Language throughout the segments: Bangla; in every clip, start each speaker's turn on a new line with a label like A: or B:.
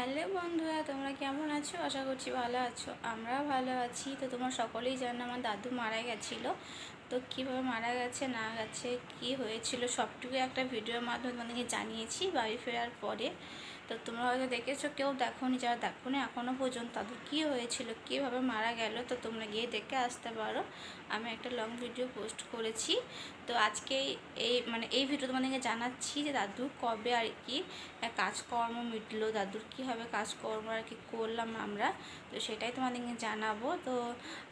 A: হ্যালো বন্ধুরা, তোমরা কেমন আছো? আশা করছি ভালো আছো। আমরা ভালো আছি। তো তোমরা সকলেই জানো আমার দাদু মারা গেছিলো। তো কীভাবে মারা গেছে না গেছে, কী হয়েছিল সবটুকু একটা ভিডিওর মাধ্যমে তোমাদেরকে জানিয়েছি বাড়ি ফেরার পরে। তো তোমরা হয়তো দেখেছো, কেউ দেখোনি, যারা দেখোনি এখনও পর্যন্ত তাদের কী হয়েছিল, কীভাবে মারা গেল, তো তোমরা গিয়ে দেখে আসতে পারো। আমি একটা লং ভিডিও পোস্ট করেছি। তো আজকে এই ভিডিও তোমাদেরকে জানাচ্ছি যে দাদুর কবে আর কি কাজকর্ম মিটলো, দাদুর কীভাবে কাজকর্ম আর কি করলাম আমরা, তো সেটাই তোমাদেরকে জানাবো। তো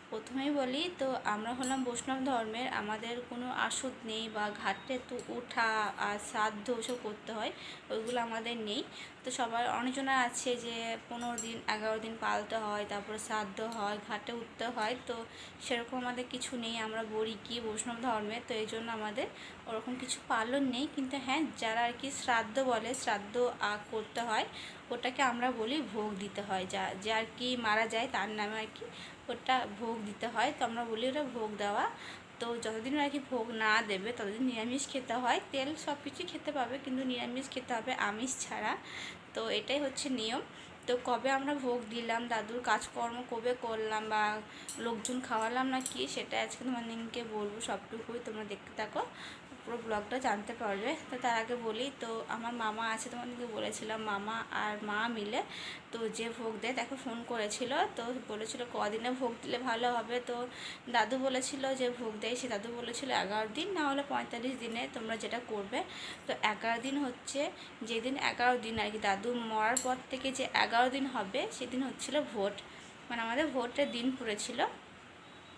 A: প্রথমেই বলি, তো আমরা হলাম বৈষ্ণব ধর্মের, আমাদের কোনো আসুদ নেই বা ঘাটে তো ওঠা আর শ্রাদ্ধ ওসব করতে হয়, ওইগুলো আমাদের নেই। তো সবার অনেকজনের আছে যে 15 দিন 11 দিন পালতে হয়, তারপরে শ্রাদ্ধ হয়, ঘাটে উঠতে হয়। তো সেরকম আমাদের কিছু নেই, আমরা বলি কি বৈষ্ণব ধর্মে, তো এই জন্য আমাদের ওরকম কিছু পালন নেই। কিন্তু হ্যাঁ, যারা আর কি শ্রাদ্ধ বলে, শ্রাদ্ধ করতে হয়, ওটাকে আমরা বলি ভোগ দিতে হয়। যে আর কি মারা যায় তার নামে আর কি ওটা ভোগ দিতে হয়, তো আমরা বলি ওটা ভোগ দেওয়া। তো যতদিন আর কি ভোগ না দেবে ততদিন নিরামিষ খেতে হয়, তেল সব কিছুই খেতে পাবে কিন্তু নিরামিষ খেতে হবে, আমিষ ছাড়া। তো এটাই হচ্ছে নিয়ম। তো কবে আমরা ভোগ দিলাম, দাদুর কাজকর্ম কবে করলাম বা লোকজন খাওয়ালাম না কি, সেটা আজকে তোমাদেরকে বলবো সবটুকুই, তোমরা দেখতে থাকো, পুরো ব্লগটা জানতে পারবে। তো তার আগে বলি, তো আমার মামা আছে, তোমাদেরকে বলেছিলাম, মামা আর মা মিলে তো যে ভোগ দেয় তাকে ফোন করেছিল, তো বলেছিল কদিনে ভোগ দিলে ভালো হবে। তো দাদু বলেছিল যে ভোগ দেয়, সে দাদু বলেছিল 11 দিন, না হলে 45 দিনে তোমরা যেটা করবে। তো 11 দিন হচ্ছে যেদিন 11 দিন আর কি দাদু মরার পর থেকে যে 11 দিন হবে সেদিন হচ্ছিল ভোট, মানে আমাদের ভোটের দিন পড়েছিল।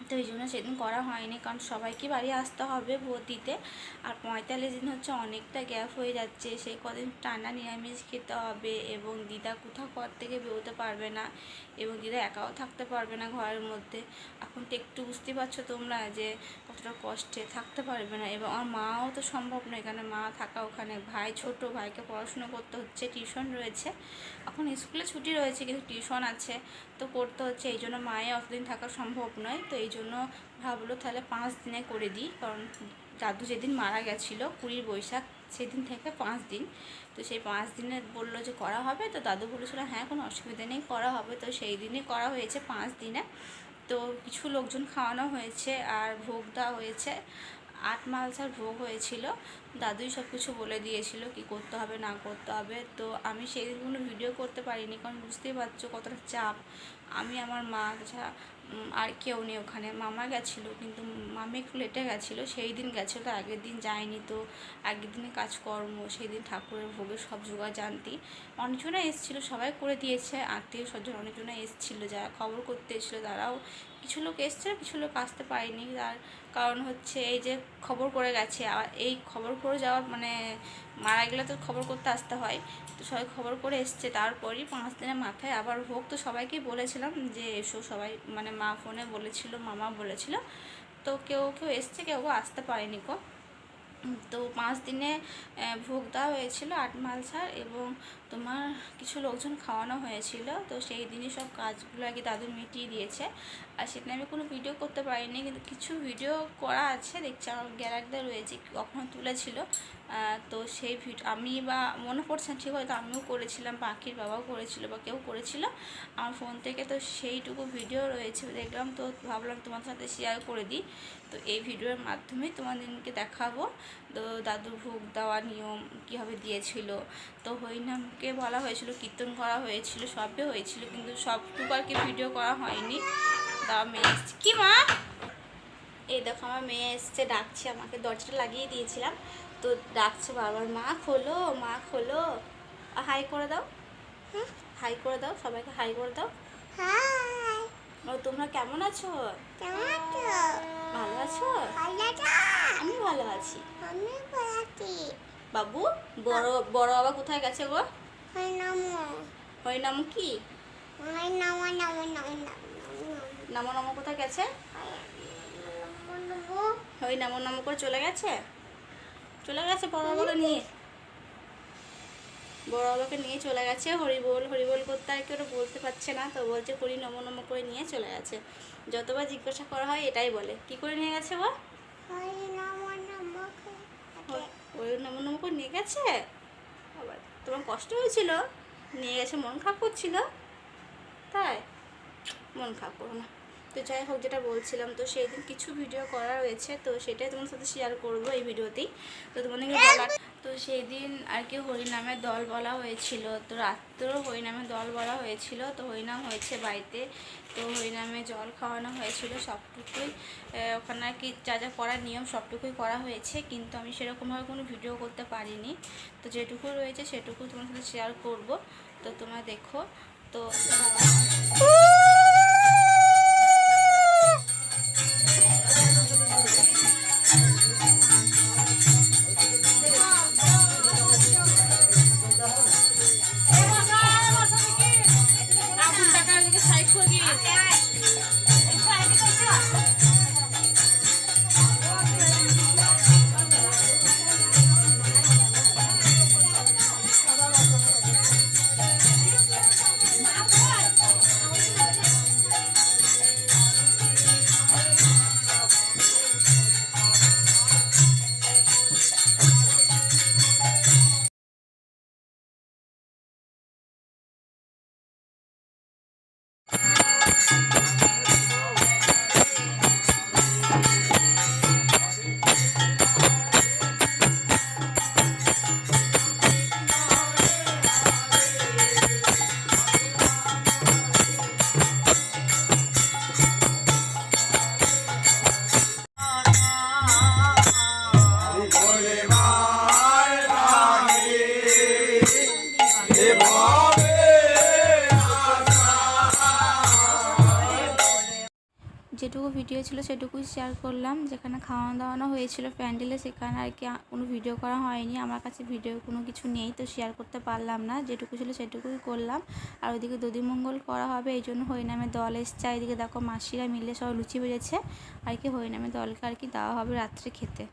A: তো এই জন্য সেদিন করা হয়নি, কারণ সবাইকে বাড়ি আসতে হবে ভোট দিতে। আর 45 দিন হচ্ছে অনেকটা গ্যাপ হয়ে যাচ্ছে, সেই কদিন টানা নিরামিষ খেতে হবে, এবং দিদা কোথাও ঘর থেকে বেরোতে পারবে না, এবং দিদা একাও থাকতে পারবে না ঘরের মধ্যে। এখন তো একটু বুঝতে পারছো তোমরা যে কতটা কষ্টে থাকতে পারবে না, এবং আমার মাও তো সম্ভব নয় এখানে মা থাকা, ওখানে ভাই ছোট ভাইকে পড়াশুনো করতে হচ্ছে, টিউশন রয়েছে, এখন স্কুলে ছুটি রয়েছে কিন্তু টিউশন আছে, তো করতে হচ্ছে। এই জন্য মায়ের অতদিন থাকা সম্ভব নয়, তো এই জন্য ভাবলো তাহলে 5 দিনে করে দিই, কারণ দাদু যেদিন মারা গেছিলো 20 বৈশাখ, সেদিন থেকে 5 দিন। তো সেই 5 দিনে বললো যে করা হবে, তো দাদু বলেছিল হ্যাঁ কোনো অসুবিধা নেই, করা হবে। তো সেই দিনই করা হয়েছে 5 দিনে। তো কিছু লোকজন খাওয়ানো হয়েছে আর ভোগ দেওয়া হয়েছে, 8 মালসার ভোগ হয়েছিল। দাদুই সব কিছু বলে দিয়েছিল কি করতে হবে না করতে হবে। তো আমি সেই দিন কোনো ভিডিও করতে পারিনি, কারণ বুঝতেই পারছো কতটা চাপ। আমি আমার মা ছাড়া আর কেউ নেই ওখানে, মামা গেছিলো কিন্তু মামি একটু লেটে গেছিলো, সেই দিন গেছিলো, তো আগের দিন যায়নি। তো আগের দিনে কাজকর্ম, সেই দিন ঠাকুরের ভোগের সব জোগাড় জানতি, অনেকজনে এসেছিলো, সবাই করে দিয়েছে, আত্মীয় স্বজন অনেকজনে এসেছিলো, যারা খবর করতে এসেছিলো তারাও, কিছু লোক এসেছিলো, কিছু লোক আসতে পারেনি। তার কারণ হচ্ছে এই যে খবর করে গেছে, আর এই খবর করে যাওয়ার মানে মারা গেলে তো খবর করতে আসতে হয়, তো সবাই খবর করে এসছে। তারপরই 5 দিনের মাথায় আবার ভোগ। তো সবাইকেই বলেছিলাম যে এসো সবাই, মানে মা ফোনে বলেছিল, মামা বলেছিল, তো কেউ কেউ এসছে, কেউ আসতে পারেনি গো। তো 5 দিনে ভোগ দেওয়া হয়েছিল 8 মালসার, এবং তোমার কিছু লোকজন খাওয়ানো হয়েছিল। তো সেই দিনই সব কাজগুলো আর কি দাদু মিটিয়ে দিয়েছে, আর সেদিন আমি কোনো ভিডিও করতে পারিনি, কিন্তু কিছু ভিডিও করা আছে, দেখছি আমার গ্যালারিতে রয়েছে, কখনো তুলেছিল। তো সেই ভিডিও আমি বা মনে পড়ছে না ঠিক, হয়তো আমিও করেছিলাম, পাখির বাবাও করেছিল বা কেউ করেছিল আমার ফোন থেকে। তো সেইটুকু ভিডিও রয়েছে দেখলাম, তো ভাবলাম তোমার সাথে শেয়ার করে দিই। তো এই ভিডিওর মাধ্যমে তোমাদেরকে দেখাবো তো দাদুর ভোগ দেওয়া নিয়ম কীভাবে দিয়েছিল। তো হরিনামকে বলা হয়েছিল, কীর্তন করা হয়েছিল, সবই হয়েছিল, কিন্তু সবটুকু আর কি ভিডিও করা হয়নি। দাও মেয়ে এসছে, কি মা, এই দেখো আমার মেয়ে এসছে, ডাকছে আমাকে, দরজাটা লাগিয়ে দিয়েছিলাম, তো ডাকছে বারবার, মা খোলো, মা খোলো, হাই করে দাও, হাই করে দাও, সবাইকে হাই করে দাও। ও তোমরা কেমন আছো? ভালো আছো? আমি ভালো আছি। বাবু বড় বড় বাবা কোথায় গেছে গো? হরিনাম কি নামো নামো কোথায় গেছে? হরিনাম নামো করে চলে গেছে, চলে গেছে বড় বাবাকে নিয়ে, বড় বাবাকে নিয়ে চলে গেছে। হরিবোল হরিবোল করতে আর কেউ বলতে পারছে না, তো বলছে হরি নম নম করে নিয়ে চলে গেছে। যতবার জিজ্ঞাসা করা হয় এটাই বলে, কি করে নিয়ে গেছে গো? হরি নম নম করে নিয়ে গেছে। আবার তোমার কষ্ট হয়েছিল? নিয়ে গেছে, মন খারাপ করছিল, তাই মন খারাপ করো না। তো যাই হোক, যেটা বলছিলাম, তো সেই দিন কিছু ভিডিও করা রয়েছে, তো সেটাই তোমার সাথে শেয়ার করবো এই ভিডিওতেই। তো তোমাদেরকে বলার, তো সেই দিন আর কি হরিনামের দল বলা হয়েছিল, তো রাত্রেও হরিনামের দল বলা হয়েছিল। তো হরিনাম হয়েছে বাড়িতে, তো হরিনামে জল খাওয়ানো হয়েছিল, সবটুকুই ওখানে আর কি যা যা করার নিয়ম সবটুকুই করা হয়েছে, কিন্তু আমি সেরকমভাবে কোনো ভিডিও করতে পারিনি। তো যেটুকু রয়েছে সেটুকু তোমার সাথে শেয়ার করব, তো তোমরা দেখো। তো যেটুকু ভিডিও ছিল সেটুকুই শেয়ার করলাম। যেখানে খাওয়ানো দাওয়ানো হয়েছিল প্যান্ডেলে, সেখানে আর কি কোনো ভিডিও করা হয়নি, আমার কাছে ভিডিও কোনো কিছু নেই, তো শেয়ার করতে পারলাম না। যেটুকু ছিল সেটুকুই করলাম। আর ওইদিকে দধিমঙ্গল করা হবে, এই জন্য হরিনামের দল এসছে। এইদিকে দেখো মাসিরা মিলে সব লুচি বেড়েছে আর কি হরিনামের দলকে আর কি দেওয়া হবে রাত্রে খেতে।